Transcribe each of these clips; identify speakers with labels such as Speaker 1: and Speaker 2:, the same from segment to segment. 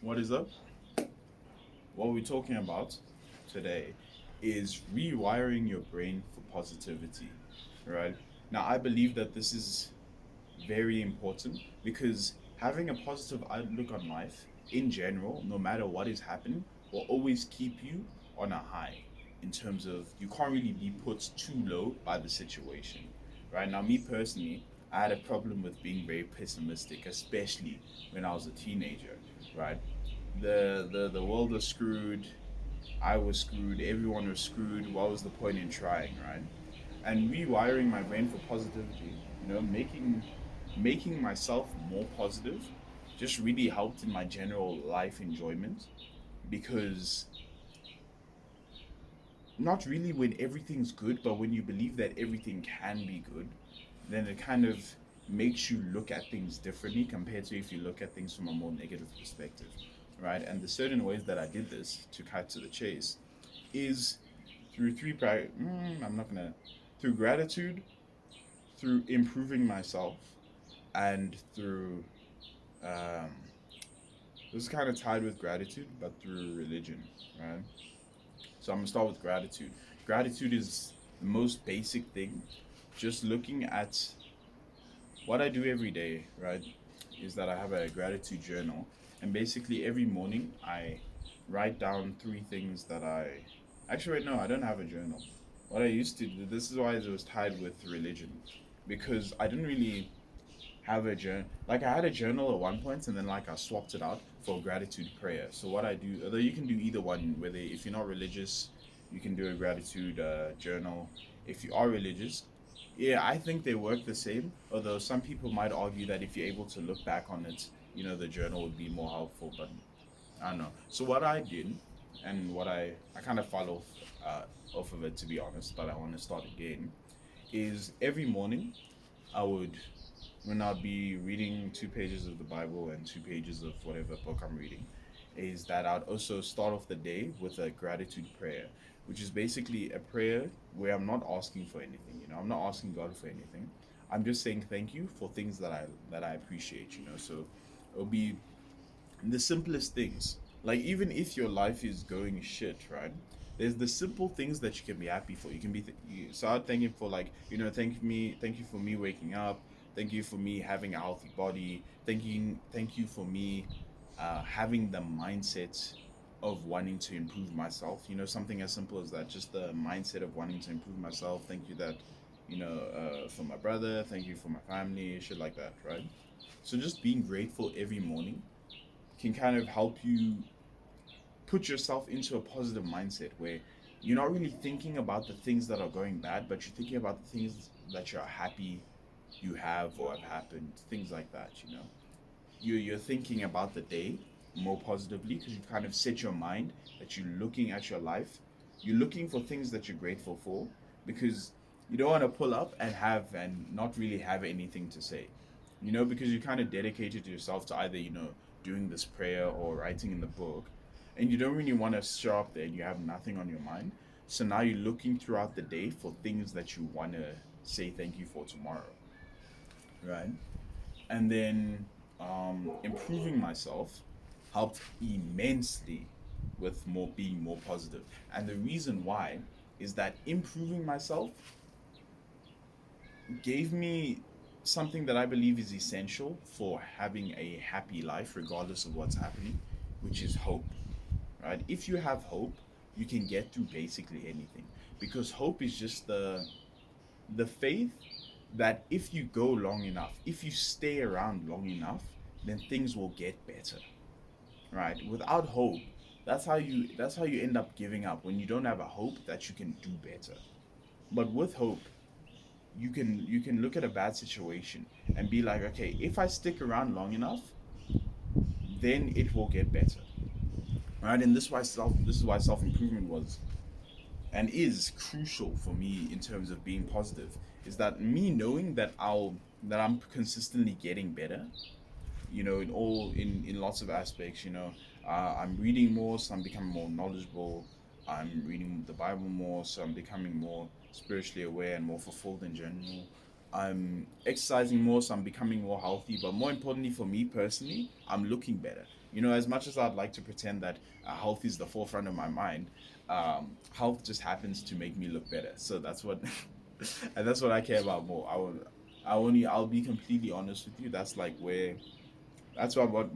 Speaker 1: What is up? What we're talking about today is rewiring your brain for positivity, right? Now, I believe that this is very important because having a positive outlook on life in general, no matter what is happening, will always keep you on a high in terms of you can't really be put too low by the situation, right? Now, me personally, I had a problem with being very pessimistic, especially when I was a teenager, right? The world was screwed. I was screwed. Everyone was screwed. What was the point in trying, right? And rewiring my brain for positivity, making myself more positive, just really helped in my general life enjoyment because not really when everything's good, but when you believe that everything can be good, then it kind of makes you look at things differently compared to if you look at things from a more negative perspective, right? And the certain ways that I did this to cut to the chase is through I'm not gonna through gratitude, through improving myself, and through um, this is kind of tied with gratitude, but through religion, right? So I'm gonna start with gratitude. Gratitude is the most basic thing. Just looking at what I do every day, right, is that I have a gratitude journal, and basically every morning I write down three things that I. Actually, wait, no, I don't have a journal. What I used to do, this is why it was tied with religion, because I didn't really have a journal. Like I had a journal at one point, and then like I swapped it out for gratitude prayer. So what I do, although you can do either one, whether if you're not religious, you can do a gratitude journal. If you are religious, yeah, I think they work the same. Although some people might argue that if you're able to look back on it, the journal would be more helpful. But I don't know. So what I did, and what I kind of follow off of it to be honest, but I want to start again, is every morning I would when I'll be reading 2 pages of the Bible and 2 pages of whatever book I'm reading, is that I'd also start off the day with a gratitude prayer, which is basically a prayer where I'm not asking for anything. I'm not asking God for anything. I'm just saying thank you for things that I appreciate. So it'll be the simplest things. Like even if your life is going shit, right? There's the simple things that you can be happy for. You can you start thanking for like thank you for me waking up. Thank you for me having a healthy body. Thank you for me having the mindset of wanting to improve myself. Something as simple as that. Just the mindset of wanting to improve myself. Thank you that for my brother. Thank you for my family. Shit like that, right? So just being grateful every morning can kind of help you put yourself into a positive mindset where you're not really thinking about the things that are going bad, but you're thinking about the things that you're happy you have or have happened, things like that. You're thinking about the day more positively because you've kind of set your mind that you're looking at your life, you're looking for things that you're grateful for because you don't want to pull up and not really have anything to say, because you kind of dedicated yourself to either doing this prayer or writing in the book, and you don't really want to show up there and you have nothing on your mind. So now you're looking throughout the day for things that you want to say thank you for tomorrow, right? And then improving myself helped immensely with more being more positive. And the reason why is that improving myself gave me something that I believe is essential for having a happy life regardless of what's happening, which is hope, right? If you have hope, you can get through basically anything, because hope is just the faith that if you go long enough, if you stay around long enough, then things will get better, right? Without hope, that's how you end up giving up when you don't have a hope that you can do better. But with hope, you can look at a bad situation and be like, okay, if I stick around long enough, then it will get better, right? And this is why self improvement was and is crucial for me in terms of being positive. Is that me knowing that I'm consistently getting better, in lots of aspects. I'm reading more, so I'm becoming more knowledgeable. I'm reading the Bible more, so I'm becoming more spiritually aware and more fulfilled in general. I'm exercising more, so I'm becoming more healthy. But more importantly for me personally, I'm looking better. As much as I'd like to pretend that health is the forefront of my mind, health just happens to make me look better. So that's what, and that's what I care about more. I'll be completely honest with you. That's what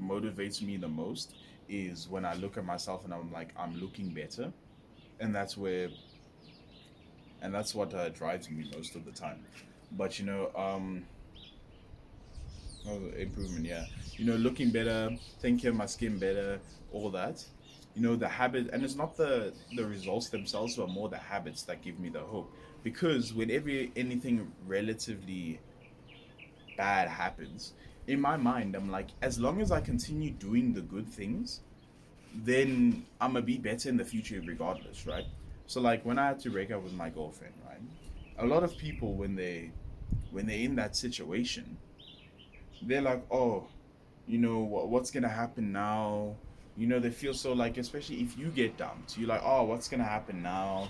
Speaker 1: motivates me the most is when I look at myself and I'm like, I'm looking better, and that's what drives me most of the time. But improvement, yeah. Looking better, thinking my skin better, all that. The habit, and it's not the results themselves, but more the habits that give me the hope. Because whenever anything relatively bad happens, in my mind, I'm like, as long as I continue doing the good things, then I'm gonna be better in the future regardless, right? So like when I had to break up with my girlfriend, right? A lot of people when they're in that situation, they're like, oh, what's gonna happen now? They feel so like, especially if you get dumped, you're like, oh, what's gonna happen now?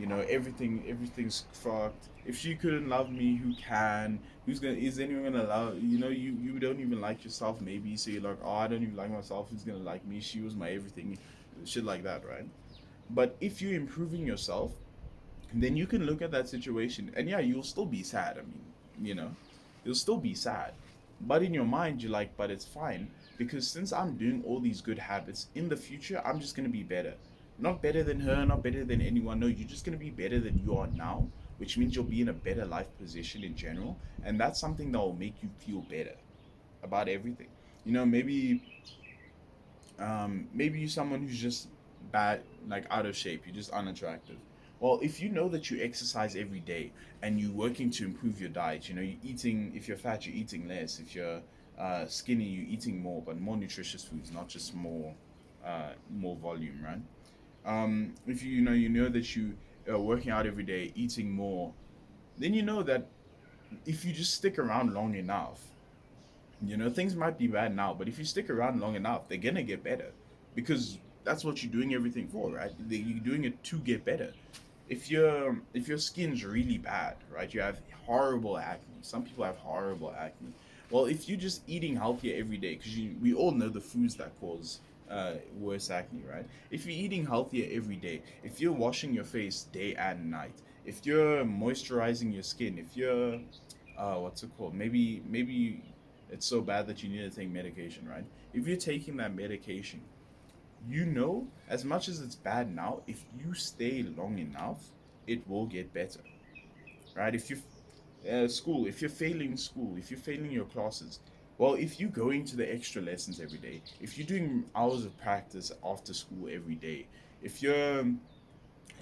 Speaker 1: Everything's fucked. If she couldn't love me, who can? Is anyone gonna love? You don't even like yourself, maybe. So you're like, oh, I don't even like myself. Who's gonna like me? She was my everything, shit like that, right? But if you're improving yourself, then you can look at that situation, and yeah, you'll still be sad. I mean, you know, you'll still be sad, but in your mind, you're like, but it's fine because since I'm doing all these good habits in the future, I'm just gonna be better. Not better than her, not better than anyone. No, you're just gonna be better than you are now, which means you'll be in a better life position in general, and that's something that will make you feel better about everything. Maybe you're someone who's just bad, like out of shape, you're just unattractive. Well, if you know that you exercise every day and you're working to improve your diet, you're eating, if you're fat, you're eating less. If you're skinny, you're eating more, but more nutritious foods, not just more volume, right? If you know that you are working out every day, eating more, then you know that if you just stick around long enough, things might be bad now, but if you stick around long enough, they're gonna get better because that's what you're doing everything for, right? You're doing it to get better. If your skin's really bad, right? You have horrible acne. Some people have horrible acne. Well, if you're just eating healthier every day, because we all know the foods that cause worse acne, right? If you're eating healthier every day, if you're washing your face day and night, if you're moisturizing your skin, if you're what's it called? Maybe it's so bad that you need to take medication, right? If you're taking that medication, as much as it's bad now, if you stay long enough, it will get better, right? If you school, if you're failing school, if you're failing your classes, well, if you go into the extra lessons every day, if you're doing hours of practice after school every day, if you're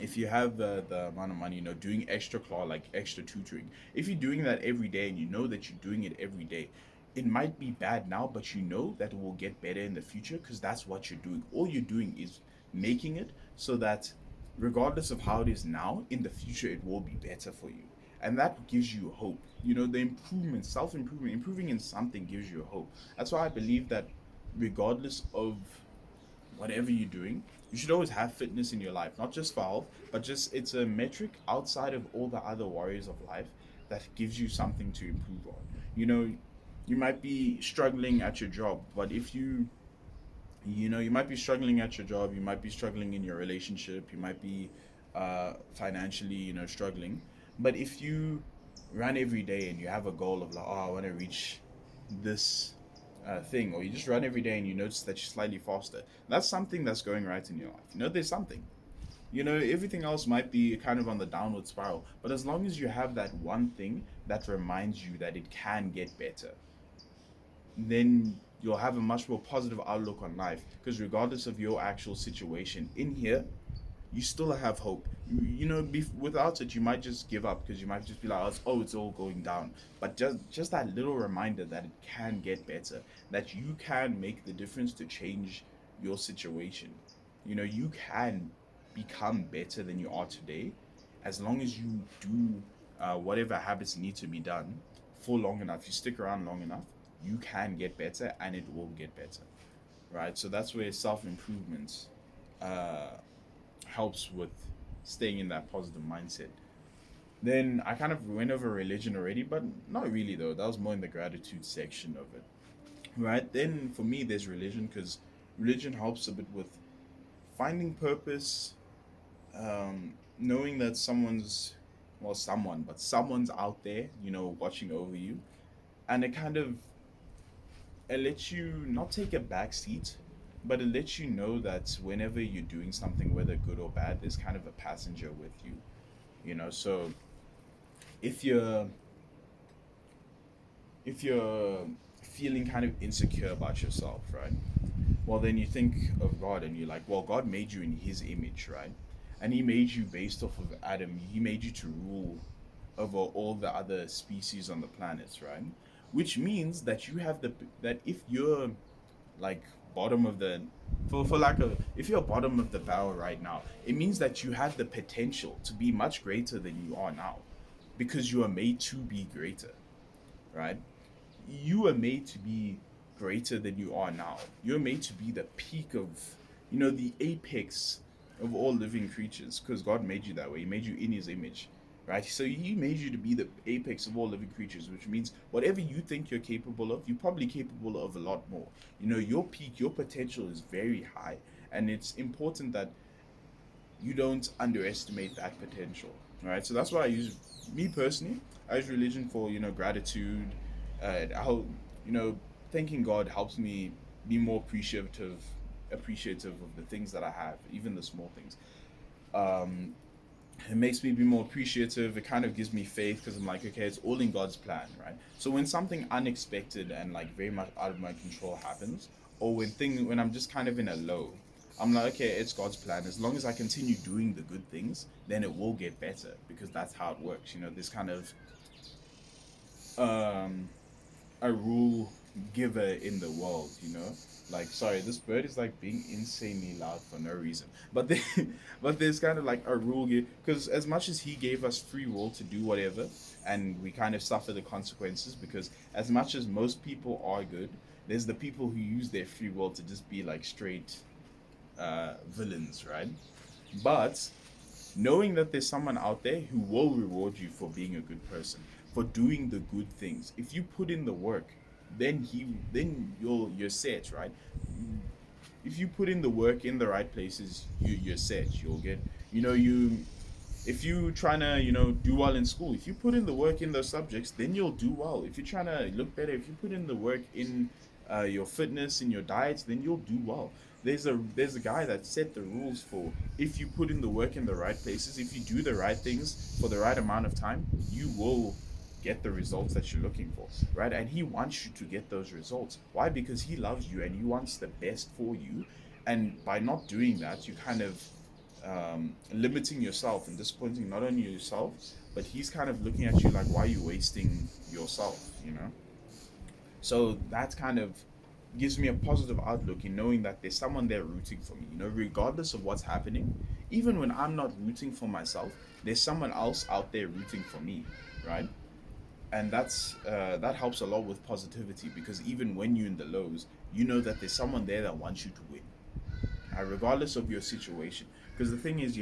Speaker 1: if you have the amount of money, doing extra class, like extra tutoring, if you're doing that every day and you know that you're doing it every day, it might be bad now, but you know that it will get better in the future because that's what you're doing. All you're doing is making it so that regardless of how it is now, in the future it will be better for you. And that gives you hope. The improvement, self-improvement, improving in something gives you hope. That's why I believe that regardless of whatever you're doing, you should always have fitness in your life, not just for health, but just it's a metric outside of all the other worries of life that gives you something to improve on. You might be struggling at your job, but if you might be struggling at your job, you might be struggling in your relationship, you might be financially, struggling. But if you run every day and you have a goal of like, oh, I want to reach this thing, or you just run every day and you notice that you're slightly faster, that's something that's going right in your life. There's something. Everything else might be kind of on the downward spiral, but as long as you have that one thing that reminds you that it can get better, then you'll have a much more positive outlook on life. Because regardless of your actual situation in here, you still have hope. Without it, you might just give up because you might just be like, oh, it's all going down. But just that little reminder that it can get better, that you can make the difference to change your situation. You can become better than you are today, as long as you do whatever habits need to be done for long enough. You stick around long enough, you can get better, and it will get better, right? So that's where self improvement helps with staying in that positive mindset. Then I kind of went over religion already, but not really though. That was more in the gratitude section of it, right? Then for me, there's religion because religion helps a bit with finding purpose, knowing that someone's out there, watching over you, and it lets you not take a back seat, but it lets you know that whenever you're doing something, whether good or bad, there's kind of a passenger with you, So if you're if you're feeling kind of insecure about yourself, right? Well, then you think of God and you're like, well, God made you in His image, right? And He made you based off of Adam. He made you to rule over all the other species on the planets, right? Which means that if you're like bottom of the for lack of if you're bottom of the barrel right now, it means that you have the potential to be much greater than you are now, because you are made to be greater, right? You are made to be greater than you are now. You're made to be the peak of, the apex of all living creatures, because God made you that way. He made you in His image, right? So He made you to be the apex of all living creatures, which means whatever you think you're capable of, you're probably capable of a lot more. Your peak, your potential is very high, and it's important that you don't underestimate that potential, right? So that's why me personally, I use religion for gratitude. How thanking God helps me be more appreciative of the things that I have, even the small things. Um, it makes me be more appreciative. It kind of gives me faith because I'm like, okay, it's all in God's plan, right? So when something unexpected and like very much out of my control happens, or when I'm just kind of in a low, I'm like, okay, it's God's plan. As long as I continue doing the good things, then it will get better, because that's how it works. This kind of um a rule giver in the world, Like, sorry, this bird is like being insanely loud for no reason. But there's kind of like a rule here, because as much as He gave us free will to do whatever, and we kind of suffer the consequences, because as much as most people are good, there's the people who use their free will to just be like straight villains, right? But knowing that there's someone out there who will reward you for being a good person, for doing the good things. If you put in the work, then you're set, right? If you put in the work in the right places, you're set. You'll get, you if you trying to do well in school, if you put in the work in those subjects, then you'll do well. If you're trying to look better, if you put in the work in your fitness, in your diets, then you'll do well. There's a guy that set the rules for, if you put in the work in the right places, if you do the right things for the right amount of time, you will get the results that you're looking for, right? And he wants you to get those results. Why? Because he loves you and he wants the best for you. And by not doing that, you kind of limiting yourself and disappointing not only yourself, but he's kind of looking at you like, why are you wasting yourself? So that kind of gives me a positive outlook in knowing that there's someone there rooting for me, regardless of what's happening. Even when I'm not rooting for myself, there's someone else out there rooting for me, right? And that helps a lot with positivity, because even when you're in the lows, you know that there's someone there that wants you to win, regardless of your situation. Because the thing is,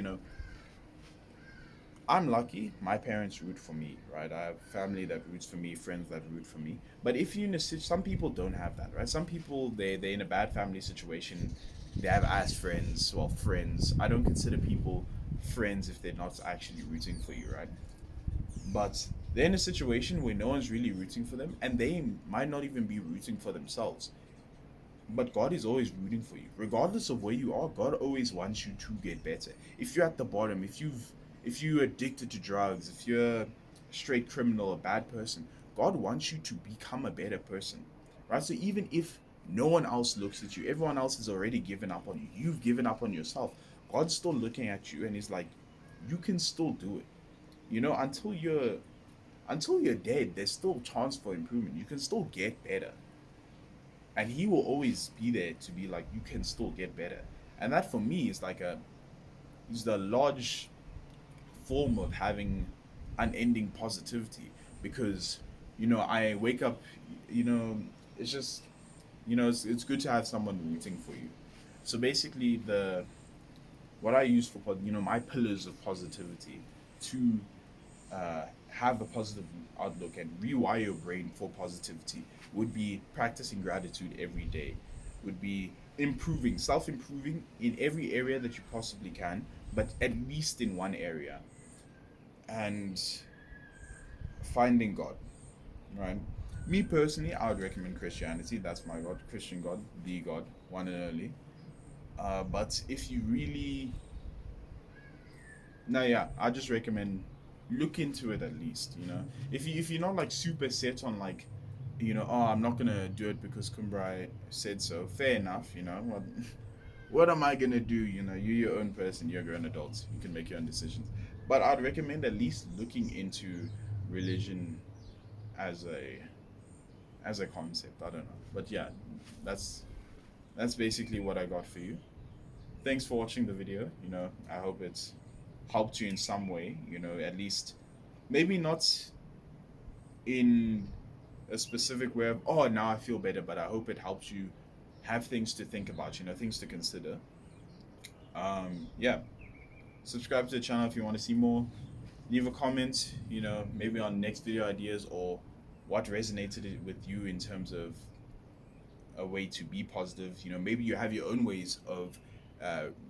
Speaker 1: I'm lucky. My parents root for me, right? I have family that roots for me, friends that root for me. But if you in a some people don't have that, right? Some people they're in a bad family situation. They have ass friends, well, friends. I don't consider people friends if they're not actually rooting for you, right? But they're in a situation where no one's really rooting for them, and they might not even be rooting for themselves. But God is always rooting for you. Regardless of where you are, God always wants you to get better. If you're at the bottom, if you're addicted to drugs, if you're a straight criminal, a bad person, God wants you to become a better person. Right? So even if no one else looks at you, everyone else has already given up on you. You've given up on yourself. God's still looking at you and he's like, you can still do it. Until you're dead, there's still chance for improvement. You can still get better, and he will always be there to be like, you can still get better. And that for me is the large form of having unending positivity, because I wake up, you know it's just, it's good to have someone rooting for you. So basically, the what I use for my pillars of positivity to have a positive outlook and rewire your brain for positivity would be practicing gratitude every day, would be improving, self-improving in every area that you possibly can, but at least in one area, and finding God, right? Me personally, I would recommend Christianity. That's my God, Christian God, the God, one and only. But if you really, no, yeah, I just recommend look into it at least. You know, if you're not like super set on like, oh, I'm not gonna do it because Kumbrai said so. Fair enough. You know, what am I gonna do? You know, you're your own person. You're an adult. You can make your own decisions. But I'd recommend at least looking into religion as a concept. I don't know, but yeah, that's that's basically what I got for you. Thanks for watching the video. You know, I hope it's helped you in some way. You know, at least maybe not in a specific way of, oh, now I feel better, but I hope it helps you have things to think about. You know, things to consider. Yeah, subscribe to the channel if you want to see more. Leave a comment. You know, maybe on next video ideas or what resonated with you in terms of a way to be positive. You know, maybe you have your own ways of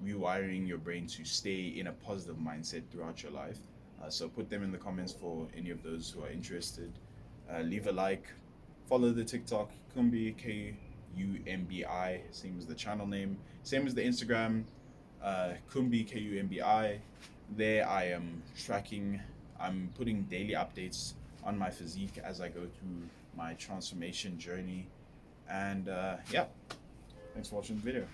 Speaker 1: rewiring your brain to stay in a positive mindset throughout your life. So put them in the comments for any of those who are interested. Leave a like, follow the TikTok Kumbi Kumbi, same as the channel name, same as the Instagram Kumbi Kumbi. There I am tracking. I'm putting daily updates on my physique as I go through my transformation journey. And yeah, thanks for watching the video.